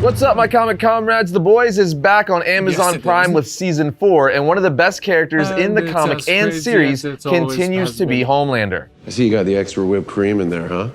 What's up, my comic comrades? The Boys is back on Amazon Prime with Season 4, and one of the best characters in the comic and series continues to be Homelander. I see you got the extra whipped cream in there, huh?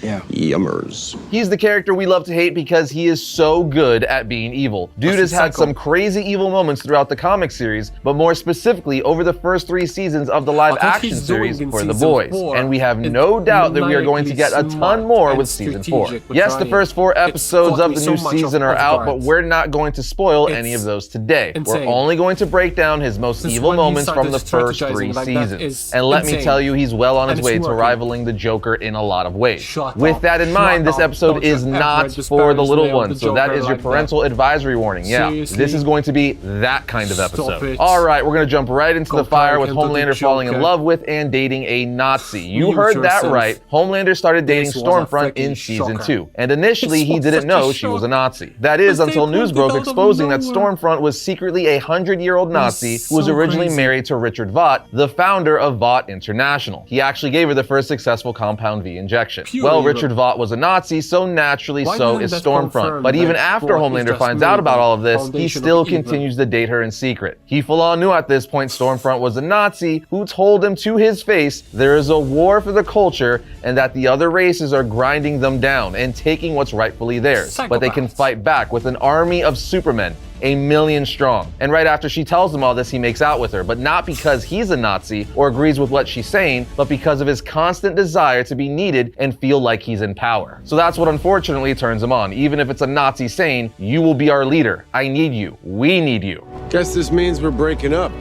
Yeah. Yummers. He's the character we love to hate because he is so good at being evil. Dude has had some crazy evil moments throughout the comic series, but more specifically over the first 3 seasons of the live-action series for The Boys. And we have no doubt that we are going to get a ton more with Season 4. Yes, the first 4 episodes of the new season are out, but we're not going to spoil any of those today. We're only going to break down his most evil moments from the first 3 seasons. And let me tell you, he's well on his way to rivaling the Joker in a lot of ways. With that in mind, this episode is not for the little ones, so that is your parental advisory warning. Yeah, this is going to be that kind of episode. Alright, we're going to jump right into the fire with Homelander falling in love with and dating a Nazi. You heard that right. Homelander started dating Stormfront in Season 2, and initially he didn't know she was a Nazi. That is, until news broke exposing that Stormfront was secretly a 100-year-old Nazi who was originally married to Richard Vought, the founder of Vought International. He actually gave her the first successful Compound V injection. Well, Richard Vought was a Nazi, so naturally so is Stormfront. But even after Homelander finds out about all of this, he still continues to date her in secret. He full-on knew at this point Stormfront was a Nazi who told him to his face there is a war for the culture and that the other races are grinding them down and taking what's rightfully theirs. But they can fight back with an army of supermen, 1,000,000 strong. And right after she tells him all this, he makes out with her, but not because he's a Nazi or agrees with what she's saying, but because of his constant desire to be needed and feel like he's in power. So that's what unfortunately turns him on, even if it's a Nazi saying, "You will be our leader. I need you. We need you." Guess this means we're breaking up.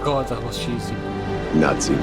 God, that was cheesy. Nazi.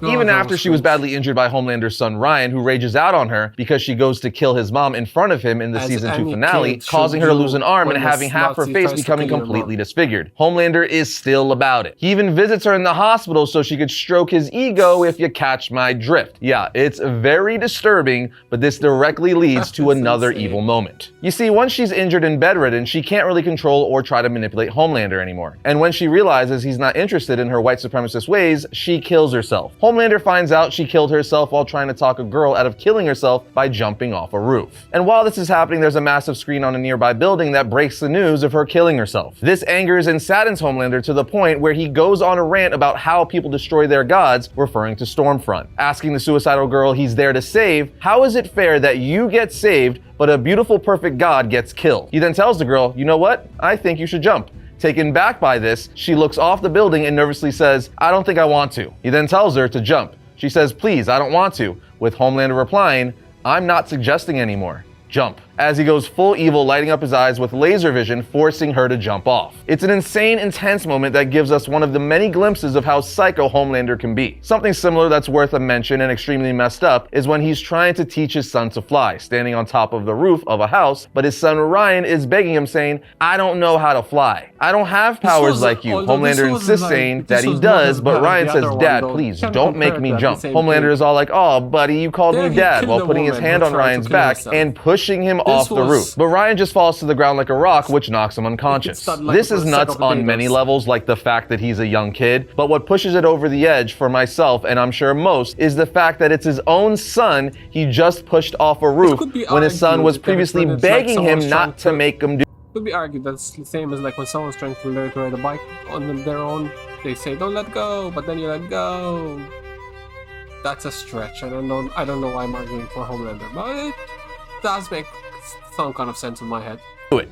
Even after she was badly injured by Homelander's son Ryan, who rages out on her because she goes to kill his mom in front of him in the Season 2 finale, causing her to lose an arm and having half her face becoming completely disfigured. Homelander is still about it. He even visits her in the hospital so she could stroke his ego, if you catch my drift. Yeah, it's very disturbing, but this directly leads to another evil moment. You see, once she's injured and bedridden, she can't really control or try to manipulate Homelander anymore. And when she realizes he's not interested in her white supremacist ways, she kills herself. Homelander finds out she killed herself while trying to talk a girl out of killing herself by jumping off a roof. And while this is happening, there's a massive screen on a nearby building that breaks the news of her killing herself. This angers and saddens Homelander to the point where he goes on a rant about how people destroy their gods, referring to Stormfront. Asking the suicidal girl he's there to save, how is it fair that you get saved, but a beautiful, perfect god gets killed? He then tells the girl, you know what? I think you should jump. Taken back by this, she looks off the building and nervously says, I don't think I want to. He then tells her to jump. She says, please, I don't want to, with Homelander replying, I'm not suggesting anymore. Jump. As he goes full evil, lighting up his eyes with laser vision, forcing her to jump off. It's an insane, intense moment that gives us one of the many glimpses of how psycho Homelander can be. Something similar that's worth a mention and extremely messed up is when he's trying to teach his son to fly, standing on top of the roof of a house, but his son Ryan is begging him saying, I don't know how to fly. I don't have powers like you. Homelander insists saying that he does, but Ryan says, Dad, please, don't make me jump. Homelander is all like, oh, buddy, you called me dad, while putting his hand on Ryan's back and pushing him off the roof. But Ryan just falls to the ground like a rock, which knocks him unconscious. This is nuts on many levels, like the fact that he's a young kid, but what pushes it over the edge for myself, and I'm sure most, is the fact that it's his own son he just pushed off a roof when his son was previously begging him not to make him do. It could be argued that's the same as like when someone's trying to learn to ride a bike on their own, they say don't let go, but then you let go. That's a stretch. I don't know why I'm arguing for Homelander, but it does make some kind of sense in my head.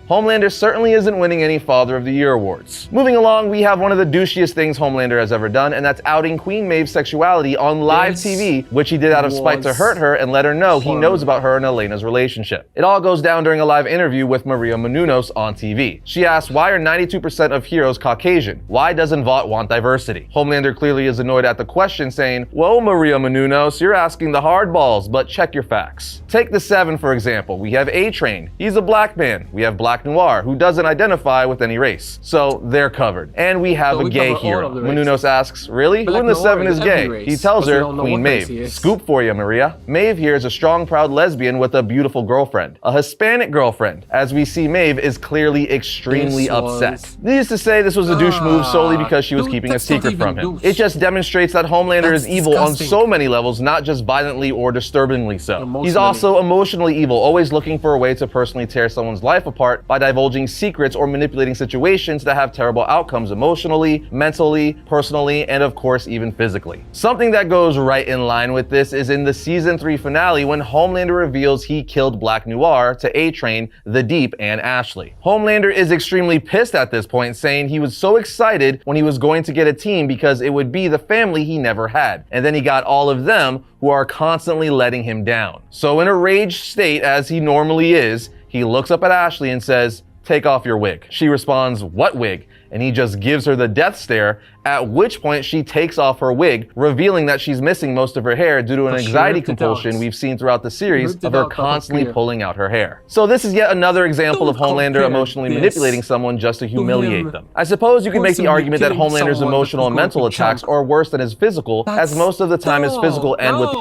Homelander certainly isn't winning any Father of the Year awards. Moving along, we have one of the douchiest things Homelander has ever done, and that's outing Queen Maeve's sexuality on live TV, which he did out of spite to hurt her and let her know he knows about her and Elena's relationship. It all goes down during a live interview with Maria Menounos on TV. She asks, why are 92% of heroes Caucasian? Why doesn't Vought want diversity? Homelander clearly is annoyed at the question, saying, whoa, Maria Menounos, you're asking the hard balls, but check your facts. Take the 7, for example. We have A-Train. He's a black man. We have have Black Noir, who doesn't identify with any race. So they're covered. And we have a gay hero. Menounos asks, really? Who in the Seven is gay? He tells her, Queen Maeve. Scoop for you, Maria. Maeve here is a strong, proud lesbian with a beautiful girlfriend. A Hispanic girlfriend. As we see, Maeve is clearly extremely upset. Needless to say, this was a douche move solely because she was keeping a secret from him. It just demonstrates that Homelander is evil on so many levels, not just violently or disturbingly so. He's also emotionally evil, always looking for a way to personally tear someone's life apart by divulging secrets or manipulating situations that have terrible outcomes emotionally, mentally, personally, and of course even physically. Something that goes right in line with this is in the season 3 finale when Homelander reveals he killed Black Noir to A-Train, The Deep, and Ashley. Homelander is extremely pissed at this point, saying he was so excited when he was going to get a team because it would be the family he never had. And then he got all of them who are constantly letting him down. So in a raged state, as he normally is, he looks up at Ashley and says, "Take off your wig." She responds, "What wig?" And he just gives her the death stare, at which point she takes off her wig, revealing that she's missing most of her hair due to an anxiety compulsion we've seen throughout the series of her constantly pulling out her hair. So this is yet another example of Homelander emotionally manipulating someone just to humiliate them. I suppose you could make the argument that Homelander's emotional and mental attacks are worse than his physical, as most of the time his physical end with—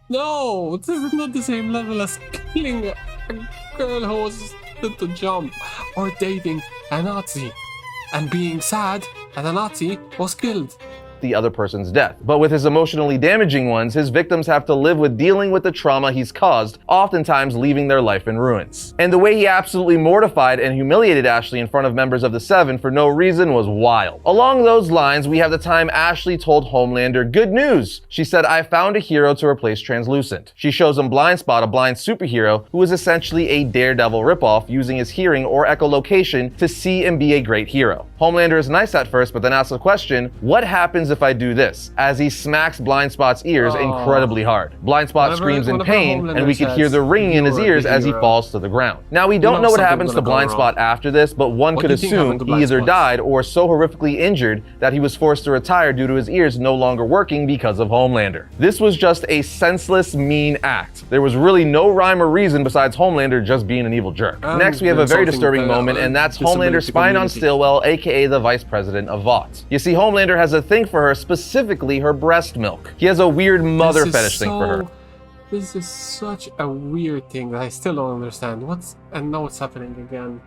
No, this is not the same level as killing a girl who was to jump, or dating a Nazi, and being sad that a Nazi was killed. The other person's death. But with his emotionally damaging ones, his victims have to live with dealing with the trauma he's caused, oftentimes leaving their life in ruins. And the way he absolutely mortified and humiliated Ashley in front of members of the Seven for no reason was wild. Along those lines, we have the time Ashley told Homelander, "Good news." She said, "I found a hero to replace Translucent." She shows him Blindspot, a blind superhero who is essentially a Daredevil ripoff, using his hearing or echolocation to see and be a great hero. Homelander is nice at first, but then asks the question, what happens if I do this? As he smacks Blindspot's ears incredibly hard. Blindspot screams in pain, and we can hear the ringing in his ears as he falls to the ground. Now, we don't know what happens to Blindspot after this, but one could assume he either died or so horrifically injured that he was forced to retire due to his ears no longer working because of Homelander. This was just a senseless, mean act. There was really no rhyme or reason besides Homelander just being an evil jerk. Next, we have a very disturbing moment, and that's Homelander spying on Stillwell, aka the vice president of Vought. You see, Homelander has a thing for her, specifically her breast milk. He has a weird mother fetish thing for her. This is such a weird thing that I still don't understand. And now it's happening again.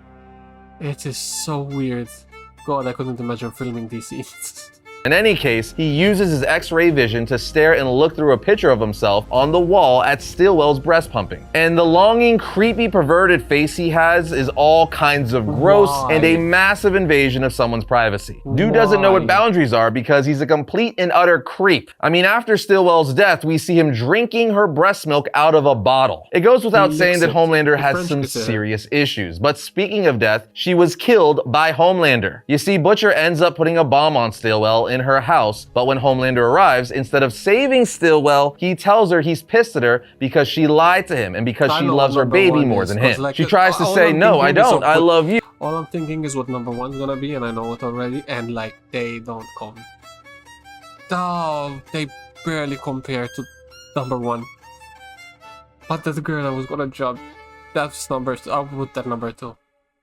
It is so weird. God, I couldn't imagine filming these scenes. In any case, he uses his X-ray vision to stare and look through a picture of himself on the wall at Stillwell's breast pumping. And the longing, creepy, perverted face he has is all kinds of gross and a massive invasion of someone's privacy. Dude doesn't know what boundaries are because he's a complete and utter creep. I mean, after Stillwell's death, we see him drinking her breast milk out of a bottle. It goes without saying that Homelander has some serious issues. But speaking of death, she was killed by Homelander. You see, Butcher ends up putting a bomb on Stillwell in her house, but when Homelander arrives, instead of saving Stillwell, he tells her he's pissed at her because she lied to him and because she loves her baby more than him. She tries to say, "No, I don't, I love you." All I'm thinking is what number one's gonna be, and I know it already, and like, they don't come. Oh, they barely compare to number one. But that girl I was gonna judge, that's number two. I'll put that number 2.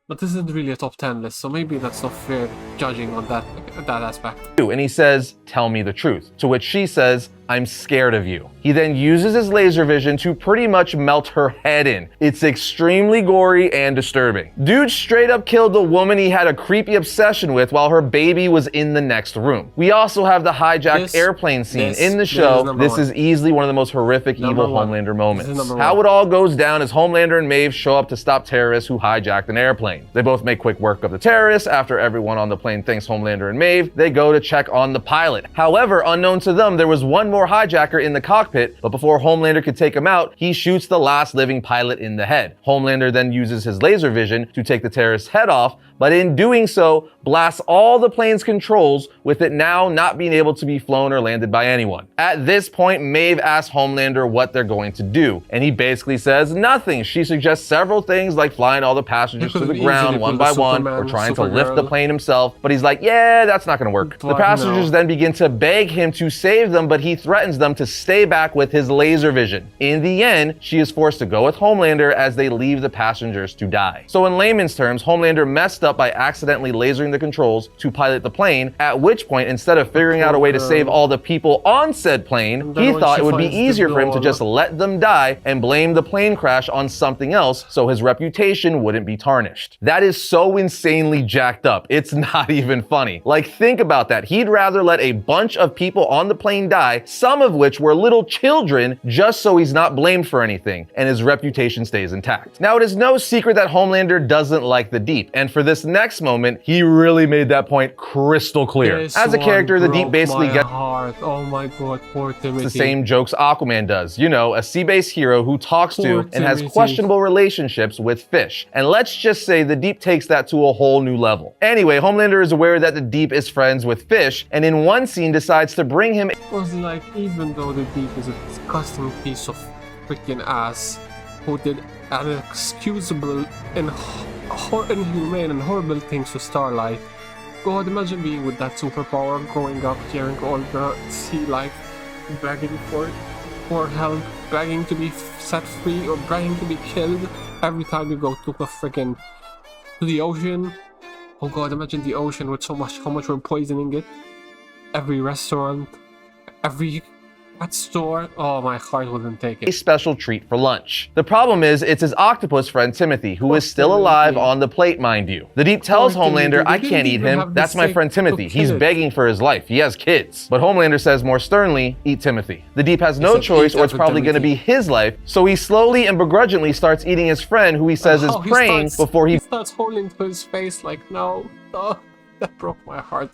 But this isn't really a top 10 list, so maybe that's not fair judging on that aspect. And he says, "Tell me the truth." To which she says, "I'm scared of you." He then uses his laser vision to pretty much melt her head in. It's extremely gory and disturbing. Dude straight up killed the woman he had a creepy obsession with while her baby was in the next room. We also have the hijacked airplane scene in the show. This is easily one of the most horrific evil Homelander moments. How it all goes down is Homelander and Maeve show up to stop terrorists who hijacked an airplane. They both make quick work of the terrorists. After everyone on the plane thanks Homelander and Maeve, they go to check on the pilot. However, unknown to them, there was one more hijacker in the cockpit, but before Homelander could take him out, he shoots the last living pilot in the head. Homelander then uses his laser vision to take the terrorist's head off, but in doing so, blasts all the plane's controls, with it now not being able to be flown or landed by anyone. At this point, Maeve asks Homelander what they're going to do, and he basically says nothing. She suggests several things like flying all the passengers to the ground one by one, or trying to lift the plane himself, but he's like, yeah, that's not gonna work. The passengers then begin to beg him to save them, but he throws threatens them to stay back with his laser vision. In the end, she is forced to go with Homelander as they leave the passengers to die. So in layman's terms, Homelander messed up by accidentally lasering the controls to pilot the plane, at which point, instead of figuring out a way to save all the people on said plane, he thought it would be easier for him to just let them die and blame the plane crash on something else so his reputation wouldn't be tarnished. That is so insanely jacked up. It's not even funny. Like, think about that. He'd rather let a bunch of people on the plane die, some of which were little children, just so he's not blamed for anything and his reputation stays intact. Now, it is no secret that Homelander doesn't like the Deep, and for this next moment, he really made that point crystal clear. As a character, the Deep basically gets oh my god, poor Timothy. the same jokes Aquaman does. You know, a sea-based hero who talks to and has questionable relationships with fish. And let's just say the Deep takes that to a whole new level. Anyway, Homelander is aware that the Deep is friends with fish, and in one scene decides to bring him. It was like, even though the Deep is a disgusting piece of freaking ass who did inexcusable and inhumane and horrible things to Starlight. God, imagine being with that superpower, growing up, hearing all the sea life, begging for help, begging to be set free or begging to be killed every time you go to the ocean. Oh God, imagine the ocean with how much we're poisoning it. Every restaurant, every pet store, oh, my heart wouldn't take it. A special treat for lunch. The problem is, it's his octopus friend Timothy, who is still alive on the plate, mind you. The Deep tells Homelander, I can't eat him, that's my friend Timothy. He's begging for his life, he has kids. But Homelander says more sternly, eat Timothy. The Deep has no choice, or it's probably gonna be his life, so he slowly and begrudgingly starts eating his friend, who he says is praying before he starts holding to his face like, no, that broke my heart.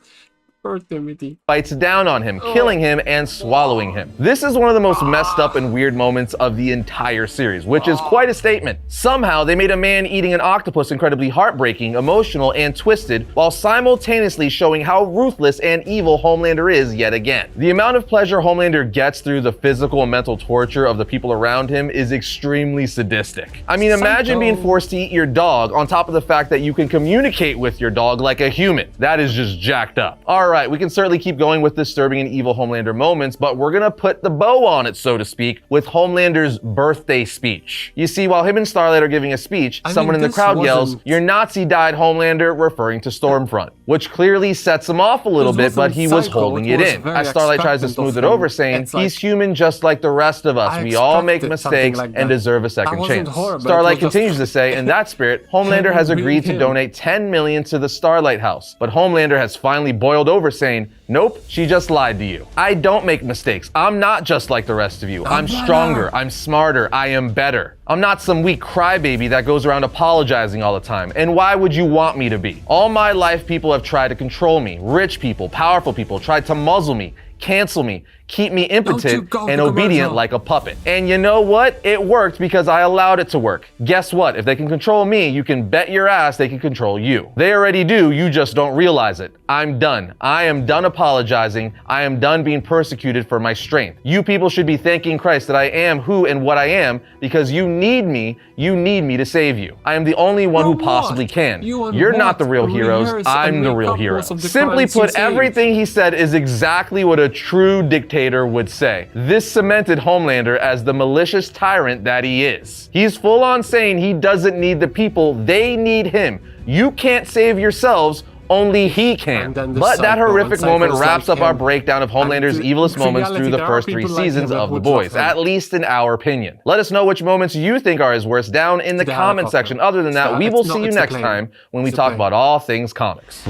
Timothy bites down on him, killing him and swallowing him. This is one of the most messed up and weird moments of the entire series, which is quite a statement. Somehow, they made a man eating an octopus incredibly heartbreaking, emotional, and twisted, while simultaneously showing how ruthless and evil Homelander is yet again. The amount of pleasure Homelander gets through the physical and mental torture of the people around him is extremely sadistic. I mean, imagine being forced to eat your dog on top of the fact that you can communicate with your dog like a human. That is just jacked up. Alright, we can certainly keep going with disturbing and evil Homelander moments, but we're gonna put the bow on it, so to speak, with Homelander's birthday speech. You see, while him and Starlight are giving a speech, someone in the crowd yells, "Your Nazi died, Homelander," referring to Stormfront, which clearly sets him off a little bit, but he was holding it in. As Starlight tries to smooth it over, saying, he's human just like the rest of us. We all make mistakes and deserve a second chance. Starlight continues to say, in that spirit, Homelander has agreed to donate $10 million to the Starlight House, but Homelander has finally boiled over, saying, nope, she just lied to you. I don't make mistakes. I'm not just like the rest of you. I'm stronger, I'm smarter, I am better. I'm not some weak crybaby that goes around apologizing all the time. And why would you want me to be? All my life, people have tried to control me. Rich people, powerful people tried to muzzle me, cancel me, keep me impotent and obedient like a puppet. And you know what? It worked because I allowed it to work. Guess what? If they can control me, you can bet your ass they can control you. They already do, you just don't realize it. I'm done. I am done apologizing. I am done being persecuted for my strength. You people should be thanking Christ that I am who and what I am, because you need me to save you. I am the only one who possibly can. You're not the real heroes. I'm the real hero. Simply put, everything he said is exactly what a true dictator would say. This cemented Homelander as the malicious tyrant that he is. He's full on saying he doesn't need the people, they need him. You can't save yourselves, only he can. But that horrific moment wraps up our breakdown of Homelander's evilest moments through the first 3 seasons of The Boys, at least in our opinion. Let us know which moments you think are his worst down in the comment section. Other than that, we will see you next time when we talk about all things comics.